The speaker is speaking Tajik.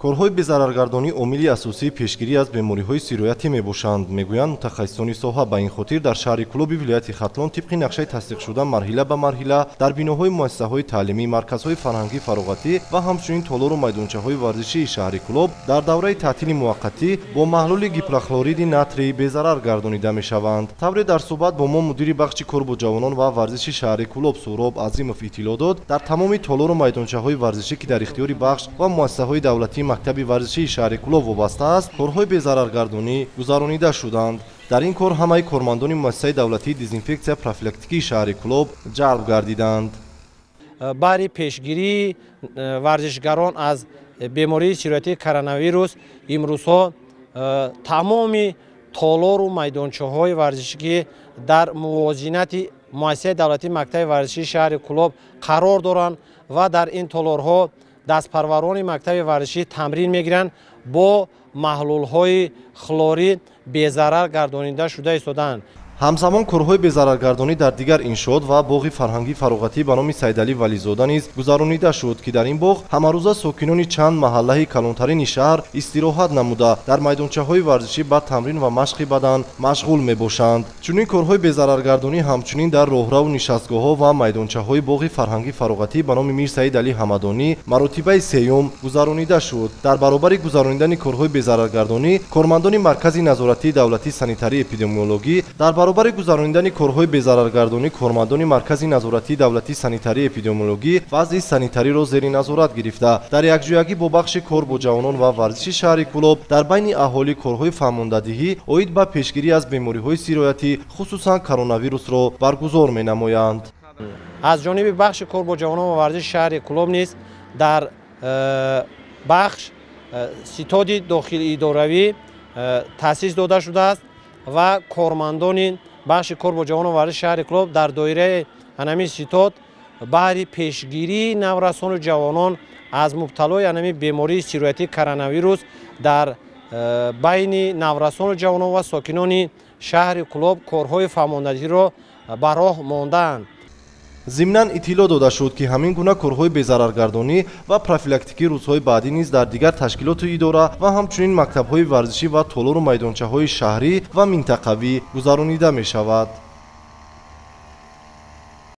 корҳои безараргардонӣ омили асосии пешгирӣ аз бемориҳои сироятӣ мебошанд, мегӯянд мутахассисони соҳа. Ба ин хотир дар шаҳри Кӯлоби вилояти Хатлон тибқи нақшаи тасдиқшуда марҳила ба марҳила дар биноҳои муассисаҳои таълимӣ, марказҳои фарҳангӣ, фароғатӣ ва ҳамчунин толору майдончаҳои варзишии шаҳри Кӯлоб дар давраи таътили муваққатӣ бо маҳлули гипрохлориди натрии безарар гардонида мешаванд. Тавре дар суҳбат бо мо мудири бахши кор бо ҷавонон ва варзиши шаҳри Кӯлоб Суроб Азимов иттилоъ дод, дар тамоми толору майдончаҳои варзишӣ ки дар ихтиёри бахш ва муассисаҳои давлатӣ мактаби варзишии шаҳри Кӯлоб вобаста аст, корҳои безараргардонӣ гузаронида шуданд. дар ин кор ҳамаи кормандони муассисаи давлатии дезинфексия профилактикии шаҳри Кӯлоб ҷалб гардиданд. баҳри пешгирии варзишгарон аз бемории сироятии коронавирус имрӯзҳо тамоми толору майдончаҳои варзишӣ ки дар мувозинати муассисаи давлатии мактаби варзишии шаҳри Кӯлоб қарор доранд ва дар ин толорҳо дастпарварони мактаби варзишӣ тамрин мегиранд бо маҳлулҳои хлори безарар гардонида шуда истоданд. ҳамзамон корҳои безараргардонӣ дар дигар иншоот ва боғи фарҳангӣ фароғатӣ ба номи Сайдалӣ Вализода низ гузаронида шуд, ки дар ин боғ ҳамарӯза сокинони чанд маҳаллаи калонтарини шаҳр истироҳат намуда дар майдончаҳои варзишӣ ба тамрин ва машқи бадан машғул мебошанд. чунин корҳои безараргардонӣ ҳамчунин дар роҳраву нишастгоҳҳо ва майдончаҳои боғи фарҳангӣ фароғатӣ ба номи Мир Саид Алӣ Ҳамадонӣ маротибаи сеюм гузаронида шуд. дар баробари гузаронидани корҳои безараргардонӣ кормандони маркази назоратии давлатии санитарии эпидемиологӣ дар баробари гузаронидани корҳои безараргардонӣ кормандони маркази назоратии давлатии санитарии эпидемиологӣ вазъи санитариро зери назорат гирифта, дар якҷоягӣ бо бахши кор бо ҷавонон ва варзиши шаҳри Кӯлоб дар байни аҳолӣ корҳои фаҳмондадиҳӣ оид ба пешгирӣ аз бемориҳои сироятӣ хусусан коронавирусро баргузор менамоянд. аз ҷониби бахши кор бо ҷавонон ва варзиши шаҳри Кӯлоб низ дар бахш ситоди дохилиидоравӣ таъсис дода шудааст ва кормандони бахши кор бо ҷавонон ва варзиши шаҳри Кӯлоб дар доираи анами ситод баҳри пешгирии наврасону ҷавонон аз мубталои анами бемории сироятии коронавирус дар байни наврасону ҷавонон ва сокинони шаҳри Кӯлоб корҳои фаҳмондадиҳиро ба роҳ мондаанд. зимнан иттилоъ дода шуд, ки ҳамин гуна корҳои безараргардонӣ ва профилактикии рӯзҳои баъдӣ низ дар дигар ташкилоту идора ва ҳамчунин мактабҳои варзишӣ ва толору майдончаҳои шаҳрӣ ва минтақавӣ гузаронида мешавад.